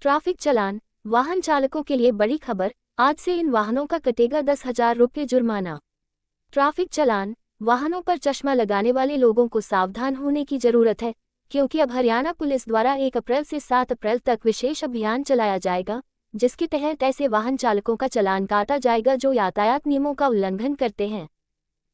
Traffic चालान, वाहन चालकों के लिए बड़ी खबर, आज से इन वाहनों का कटेगा 10,000 रुपये जुर्माना। ट्रैफिक चालान, वाहनों पर चश्मा लगाने वाले लोगों को सावधान होने की जरूरत है, क्योंकि अब हरियाणा पुलिस द्वारा 1 अप्रैल से 7 अप्रैल तक विशेष अभियान चलाया जाएगा, जिसके तहत ऐसे वाहन चालकों का चालान काटा जाएगा जो यातायात नियमों का उल्लंघन करते हैं।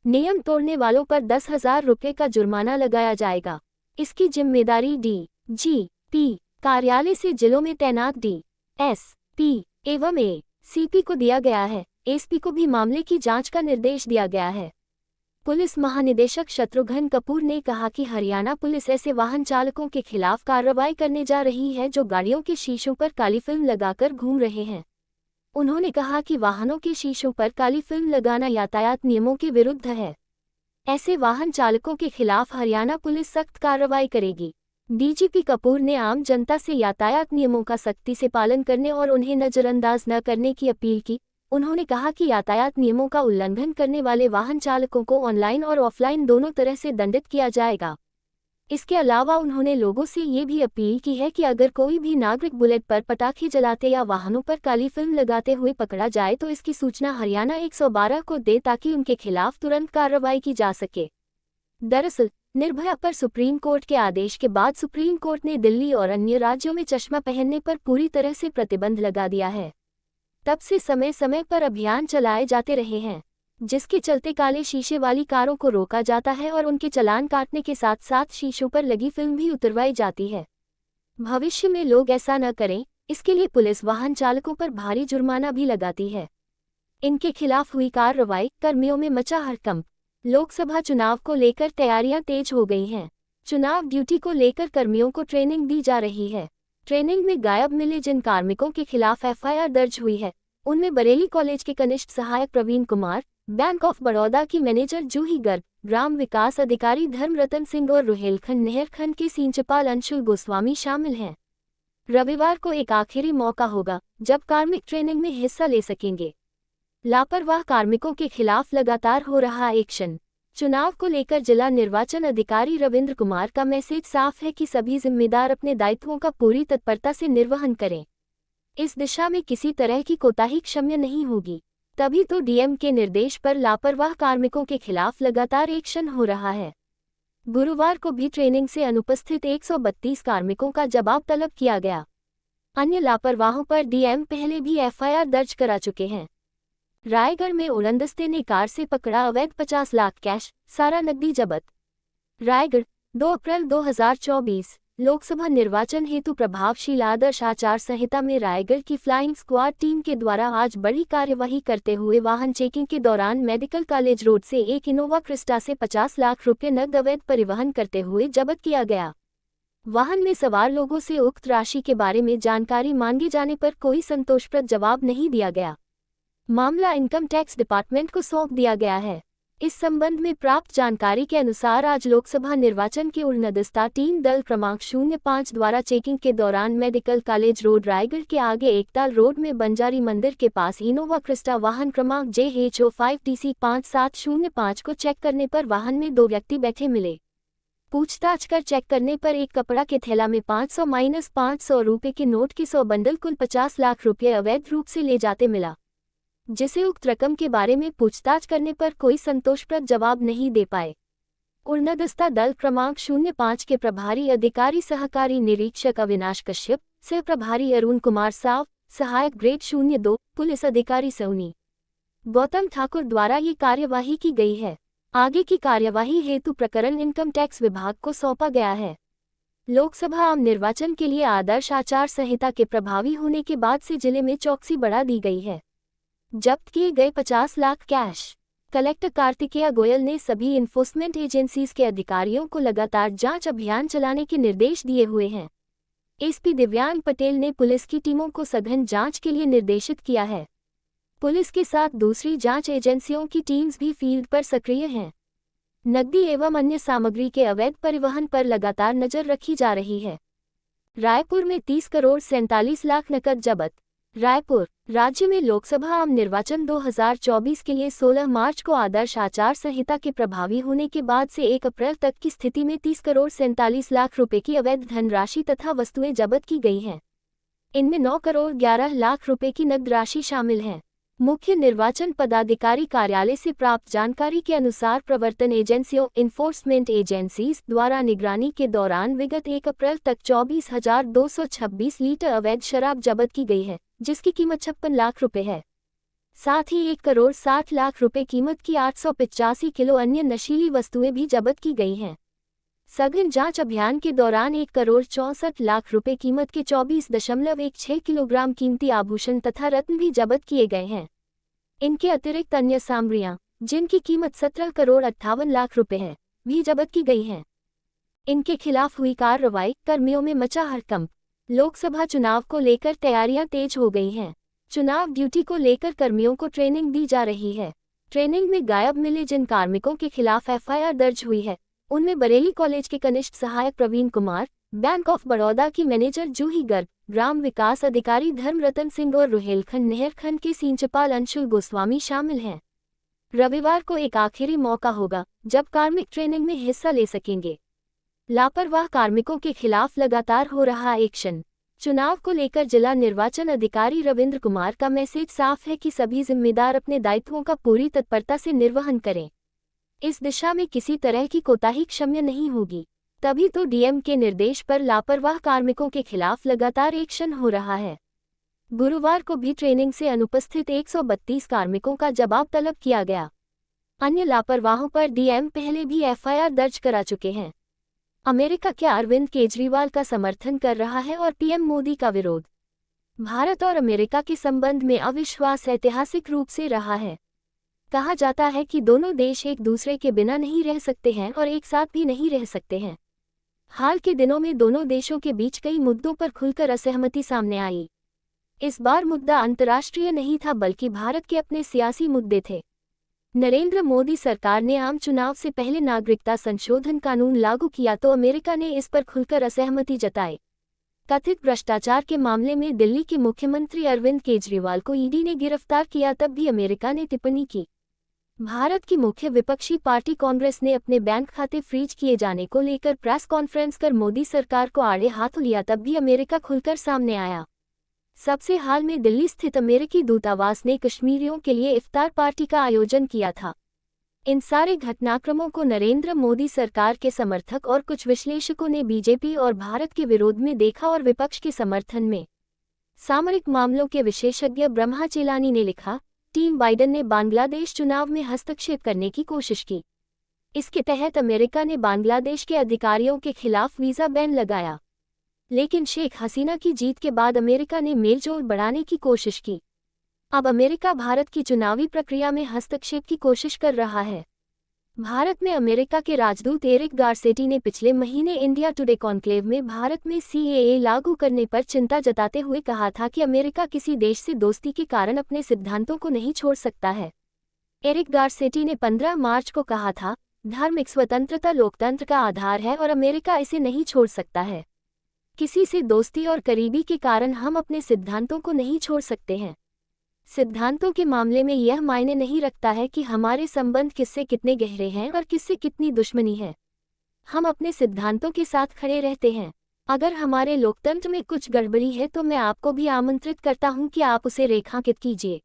नियम तोड़ने वालों पर 10,000 रुपये का जुर्माना लगाया जाएगा। इसकी जिम्मेदारी DGP कार्यालय से जिलों में तैनात DSP एवं ACP को दिया गया है। एसपी को भी मामले की जांच का निर्देश दिया गया है। पुलिस महानिदेशक शत्रुघ्न कपूर ने कहा कि हरियाणा पुलिस ऐसे वाहन चालकों के खिलाफ कार्रवाई करने जा रही है जो गाड़ियों के शीशों पर काली फिल्म लगाकर घूम रहे हैं। उन्होंने कहा कि वाहनों के शीशों पर काली फिल्म लगाना यातायात नियमों के विरुद्ध है। ऐसे वाहन चालकों के खिलाफ हरियाणा पुलिस सख्त कार्रवाई करेगी। डीजीपी कपूर ने आम जनता से यातायात नियमों का सख्ती से पालन करने और उन्हें नजरअंदाज न करने की अपील की। उन्होंने कहा कि यातायात नियमों का उल्लंघन करने वाले वाहन चालकों को ऑनलाइन और ऑफलाइन दोनों तरह से दंडित किया जाएगा। इसके अलावा उन्होंने लोगों से ये भी अपील की है कि अगर कोई भी नागरिक बुलेट पर पटाखे जलाते या वाहनों पर काली फिल्म लगाते हुए पकड़ा जाए तो इसकी सूचना हरियाणा 112 को दे ताकि उनके खिलाफ तुरंत कार्रवाई की जा सके। दरअसल निर्भया पर सुप्रीम कोर्ट के आदेश के बाद सुप्रीम कोर्ट ने दिल्ली और अन्य राज्यों में चश्मा पहनने पर पूरी तरह से प्रतिबंध लगा दिया है। तब से समय समय पर अभियान चलाए जाते रहे हैं, जिसके चलते काले शीशे वाली कारों को रोका जाता है और उनके चालान काटने के साथ साथ शीशों पर लगी फिल्म भी उतरवाई जाती है। भविष्य में लोग ऐसा न करें, इसके लिए पुलिस वाहन चालकों पर भारी जुर्माना भी लगाती है। इनके खिलाफ हुई कार्रवाई, कर्मियों में मचा हड़कंप। लोकसभा चुनाव को लेकर तैयारियां तेज हो गई हैं। चुनाव ड्यूटी को लेकर कर्मियों को ट्रेनिंग दी जा रही है। ट्रेनिंग में गायब मिले जिन कार्मिकों के खिलाफ एफआईआर दर्ज हुई है, उनमें बरेली कॉलेज के कनिष्ठ सहायक प्रवीण कुमार, बैंक ऑफ बड़ौदा की मैनेजर जूही गर्ग, ग्राम विकास अधिकारी धर्मरतन सिंह और रुहेलखंड नहरखंड के सींचपाल अंशुल गोस्वामी शामिल हैं। रविवार को एक आखिरी मौका होगा जब कार्मिक ट्रेनिंग में हिस्सा ले सकेंगे। लापरवाह कार्मिकों के खिलाफ लगातार हो रहा एक्शन। चुनाव को लेकर जिला निर्वाचन अधिकारी रविंद्र कुमार का मैसेज साफ है कि सभी जिम्मेदार अपने दायित्वों का पूरी तत्परता से निर्वहन करें। इस दिशा में किसी तरह की कोताही क्षम्य नहीं होगी। तभी तो डीएम के निर्देश पर लापरवाह कार्मिकों के खिलाफ लगातार एक्शन हो रहा है। गुरुवार को भी ट्रेनिंग से अनुपस्थित 132 कार्मिकों का जवाब तलब किया गया। अन्य लापरवाहों पर डीएम पहले भी एफआईआर दर्ज करा चुके हैं। रायगढ़ में उड़नदस्ते ने कार से पकड़ा अवैध 50 लाख कैश, सारा नकदी जब्त। रायगढ़ 2 अप्रैल 2024 लोकसभा निर्वाचन हेतु प्रभावशील आदर्श आचार संहिता में रायगढ़ की फ्लाइंग स्क्वाड टीम के द्वारा आज बड़ी कार्यवाही करते हुए वाहन चेकिंग के दौरान मेडिकल कॉलेज रोड से एक इनोवा क्रिस्टा से 50 लाख रुपये नकद अवैध परिवहन करते हुए जब्त किया गया। वाहन में सवार लोगों से उक्त राशि के बारे में जानकारी मांगे जाने पर कोई संतोषप्रद जवाब नहीं दिया गया। मामला इनकम टैक्स डिपार्टमेंट को सौंप दिया गया है। इस संबंध में प्राप्त जानकारी के अनुसार आज लोकसभा निर्वाचन की उड़नदस्ता टीम दल क्रमांक 05 द्वारा चेकिंग के दौरान मेडिकल कॉलेज रोड रायगढ़ के आगे एकताल रोड में बंजारी मंदिर के पास इनोवा क्रिस्टा वाहन क्रमांक JHO5TC 5705 को चेक करने पर वाहन में 2 व्यक्ति बैठे मिले। पूछताछ कर चेक करने पर एक कपड़ा के थैला में 500-500 रुपये के नोट के 100 बंडल कुल 50 लाख रुपये अवैध रूप से ले जाते मिला, जिसे उक्त रकम के बारे में पूछताछ करने पर कोई संतोषप्रद जवाब नहीं दे पाए। उड़नदस्ता दल क्रमांक 05 के प्रभारी अधिकारी सहकारी निरीक्षक अविनाश कश्यप, सह प्रभारी अरुण कुमार साव, सहायक ग्रेड 02 पुलिस अधिकारी सौनी गौतम ठाकुर द्वारा ये कार्यवाही की गई है। आगे की कार्यवाही हेतु प्रकरण इनकम टैक्स विभाग को सौंपा गया है। लोकसभा आम निर्वाचन के लिए आदर्श आचार संहिता के प्रभावी होने के बाद से जिले में चौकसी बढ़ा दी गई है। जब्त किए गए 50 लाख कैश। कलेक्टर कार्तिकेया गोयल ने सभी इन्फोर्समेंट एजेंसीज के अधिकारियों को लगातार जांच अभियान चलाने के निर्देश दिए हुए हैं। एसपी दिव्यांग पटेल ने पुलिस की टीमों को सघन जांच के लिए निर्देशित किया है। पुलिस के साथ दूसरी जांच एजेंसियों की टीम्स भी फील्ड पर सक्रिय हैं। नकदी एवं अन्य सामग्री के अवैध परिवहन पर लगातार नजर रखी जा रही है। रायपुर में 30 करोड़ 47 लाख नकद जब्त। रायपुर राज्य में लोकसभा आम निर्वाचन 2024 के लिए 16 मार्च को आदर्श आचार संहिता के प्रभावी होने के बाद से 1 अप्रैल तक की स्थिति में 30 करोड़ 47 लाख रुपए की अवैध धनराशि तथा वस्तुएं जब्त की गई हैं। इनमें 9 करोड़ 11 लाख रुपए की नकद राशि शामिल है। मुख्य निर्वाचन पदाधिकारी कार्यालय से प्राप्त जानकारी के अनुसार प्रवर्तन एजेंसियों इन्फोर्समेंट एजेंसीज द्वारा निगरानी के दौरान विगत 1 अप्रैल तक 24,226 लीटर अवैध शराब जब्त की गई है, जिसकी कीमत 56 लाख रुपए है। साथ ही 1 करोड़ 60 लाख रुपए कीमत की 885 किलो अन्य नशीली वस्तुएं भी जब्त की गई हैं। सघन जांच अभियान के दौरान 1 करोड़ 64 लाख रुपए कीमत के 24.16 किलोग्राम कीमती आभूषण तथा रत्न भी जब्त किए गए हैं। इनके अतिरिक्त अन्य सामग्रियां, जिनकी कीमत 17 करोड़ 58 लाख रुपए है, भी जब्त की गई हैं। इनके खिलाफ हुई कार्रवाई, कर्मियों में मचा हड़कंप। लोकसभा चुनाव को लेकर तैयारियां तेज हो गई हैं। चुनाव ड्यूटी को लेकर कर्मियों को ट्रेनिंग दी जा रही है। ट्रेनिंग में गायब मिले जिन कार्मिकों के खिलाफ एफआईआर दर्ज हुई है, उनमें बरेली कॉलेज के कनिष्ठ सहायक प्रवीण कुमार, बैंक ऑफ बड़ौदा की मैनेजर जूही गर्ग, ग्राम विकास अधिकारी धर्मरतन सिंह और रुहेलखंड नहरखंड के सींचपाल अंशुल गोस्वामी शामिल हैं। रविवार को एक आखिरी मौका होगा जब कार्मिक ट्रेनिंग में हिस्सा ले सकेंगे। लापरवाह कार्मिकों के खिलाफ लगातार हो रहा एक्शन। चुनाव को लेकर जिला निर्वाचन अधिकारी रविंद्र कुमार का मैसेज साफ है कि सभी जिम्मेदार अपने दायित्वों का पूरी तत्परता से निर्वहन करें। इस दिशा में किसी तरह की कोताही क्षम्य नहीं होगी। तभी तो डीएम के निर्देश पर लापरवाह कार्मिकों के खिलाफ लगातार एक्शन हो रहा है। गुरुवार को भी ट्रेनिंग से अनुपस्थित 132 कार्मिकों का जवाब तलब किया गया। अन्य लापरवाहों पर डीएम पहले भी एफआईआर दर्ज करा चुके हैं। अमेरिका के अरविंद केजरीवाल का समर्थन कर रहा है और पीएम मोदी का विरोध। भारत और अमेरिका के संबंध में अविश्वास ऐतिहासिक रूप से रहा है। कहा जाता है कि दोनों देश एक दूसरे के बिना नहीं रह सकते हैं और एक साथ भी नहीं रह सकते हैं। हाल के दिनों में दोनों देशों के बीच कई मुद्दों पर खुलकर असहमति सामने आई। इस बार मुद्दा अंतर्राष्ट्रीय नहीं था बल्कि भारत के अपने सियासी मुद्दे थे। नरेंद्र मोदी सरकार ने आम चुनाव से पहले नागरिकता संशोधन कानून लागू किया तो अमेरिका ने इस पर खुलकर असहमति जताई। कथित भ्रष्टाचार के मामले में दिल्ली के मुख्यमंत्री अरविंद केजरीवाल को ईडी ने गिरफ्तार किया तब भी अमेरिका ने टिप्पणी की। भारत की मुख्य विपक्षी पार्टी कांग्रेस ने अपने बैंक खाते फ्रीज किए जाने को लेकर प्रेस कॉन्फ्रेंस कर मोदी सरकार को आड़े हाथ लिया तब भी अमेरिका खुलकर सामने आया। सबसे हाल में दिल्ली स्थित अमेरिकी दूतावास ने कश्मीरियों के लिए इफ्तार पार्टी का आयोजन किया था। इन सारे घटनाक्रमों को नरेंद्र मोदी सरकार के समर्थक और कुछ विश्लेषकों ने बीजेपी और भारत के विरोध में देखा और विपक्ष के समर्थन में। सामरिक मामलों के विशेषज्ञ ब्रह्मा चेलानी ने लिखा, टीम बाइडेन ने बांग्लादेश चुनाव में हस्तक्षेप करने की कोशिश की। इसके तहत अमेरिका ने बांग्लादेश के अधिकारियों के खिलाफ वीज़ा बैन लगाया। लेकिन शेख हसीना की जीत के बाद अमेरिका ने मेलजोल बढ़ाने की कोशिश की। अब अमेरिका भारत की चुनावी प्रक्रिया में हस्तक्षेप की कोशिश कर रहा है। भारत में अमेरिका के राजदूत एरिक गारसेटी ने पिछले महीने इंडिया टुडे कॉन्क्लेव में भारत में सीएए लागू करने पर चिंता जताते हुए कहा था कि अमेरिका किसी देश से दोस्ती के कारण अपने सिद्धांतों को नहीं छोड़ सकता है। एरिक गारसेटी ने 15 मार्च को कहा था, धार्मिक स्वतंत्रता लोकतंत्र का आधार है और अमेरिका इसे नहीं छोड़ सकता है। किसी से दोस्ती और करीबी के कारण हम अपने सिद्धांतों को नहीं छोड़ सकते हैं। सिद्धांतों के मामले में यह मायने नहीं रखता है कि हमारे संबंध किससे कितने गहरे हैं और किससे कितनी दुश्मनी है। हम अपने सिद्धांतों के साथ खड़े रहते हैं। अगर हमारे लोकतंत्र में कुछ गड़बड़ी है तो मैं आपको भी आमंत्रित करता हूं कि आप उसे रेखांकित कीजिए।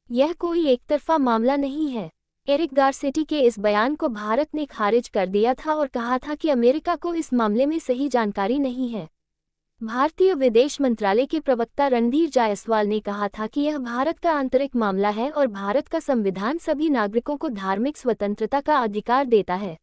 यह कोई एकतरफा मामला नहीं है। एरिक गारसेटी के इस बयान को भारत ने खारिज कर दिया था और कहा था कि अमेरिका को इस मामले में सही जानकारी नहीं है। भारतीय विदेश मंत्रालय के प्रवक्ता रणधीर जायसवाल ने कहा था कि यह भारत का आंतरिक मामला है और भारत का संविधान सभी नागरिकों को धार्मिक स्वतंत्रता का अधिकार देता है।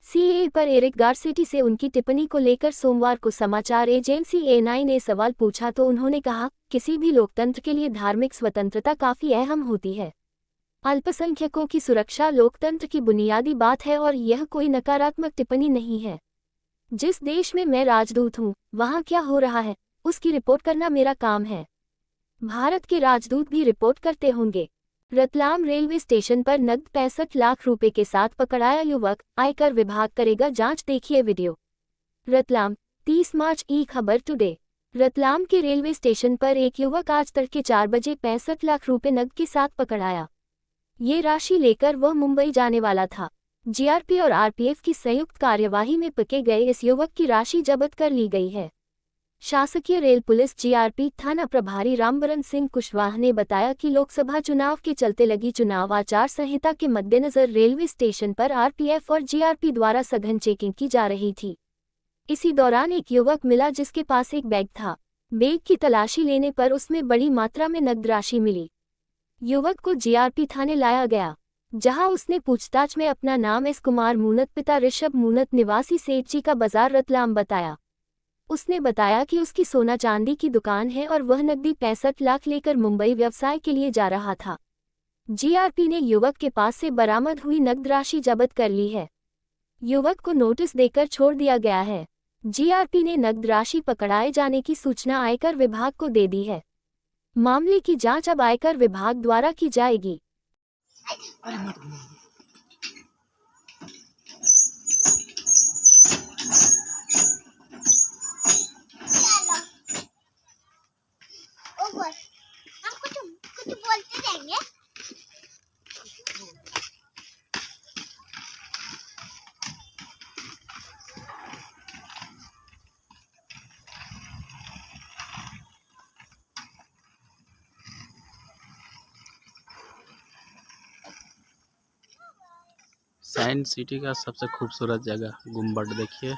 सीएए पर एरिक गारसेटी से उनकी टिप्पणी को लेकर सोमवार को समाचार एजेंसी A9 ने सवाल पूछा तो उन्होंने कहा, किसी भी लोकतंत्र के लिए धार्मिक स्वतंत्रता काफी अहम होती है। अल्पसंख्यकों की सुरक्षा लोकतंत्र की बुनियादी बात है और यह कोई नकारात्मक टिप्पणी नहीं है। जिस देश में मैं राजदूत हूँ, वहाँ क्या हो रहा है, उसकी रिपोर्ट करना मेरा काम है। भारत के राजदूत भी रिपोर्ट करते होंगे। रतलाम रेलवे स्टेशन पर नकद 65 लाख रुपए के साथ पकड़ाया युवक, आयकर विभाग करेगा जांच, देखिए वीडियो। रतलाम, 30 मार्च ई खबर टुडे। रतलाम के रेलवे स्टेशन पर एक युवक आज तड़के 4 बजे 65 लाख रुपए नकद के साथ पकड़ाया। ये राशि लेकर वह मुंबई जाने वाला था। जीआरपी और आरपीएफ की संयुक्त कार्यवाही में पकड़े गए इस युवक की राशि जब्त कर ली गई है। शासकीय रेल पुलिस जीआरपी थाना प्रभारी रामबरन सिंह कुशवाहा ने बताया कि लोकसभा चुनाव के चलते लगी चुनाव आचार संहिता के मद्देनजर रेलवे स्टेशन पर आरपीएफ और जीआरपी द्वारा सघन चेकिंग की जा रही थी। इसी दौरान एक युवक मिला जिसके पास एक बैग था। बैग की तलाशी लेने पर उसमें बड़ी मात्रा में नकद राशि मिली। युवक को जीआरपी थाने लाया गया, जहां उसने पूछताछ में अपना नाम एस कुमार मूनत पिता ऋषभ मूनत निवासी सेठजी का बाजार रतलाम बताया। उसने बताया कि उसकी सोना चांदी की दुकान है और वह नकदी 65 लाख लेकर मुंबई व्यवसाय के लिए जा रहा था। जीआरपी ने युवक के पास से बरामद हुई नकद राशि जब्त कर ली है। युवक को नोटिस देकर छोड़ दिया गया है। जीआरपी ने नकद राशि पकड़ाए जाने की सूचना आयकर विभाग को दे दी है। मामले की जांच अब आयकर विभाग द्वारा की जाएगी। हम कुछ बोलते रहेंगे। साइंस सिटी का सबसे खूबसूरत जगह गुम्बद देखिए।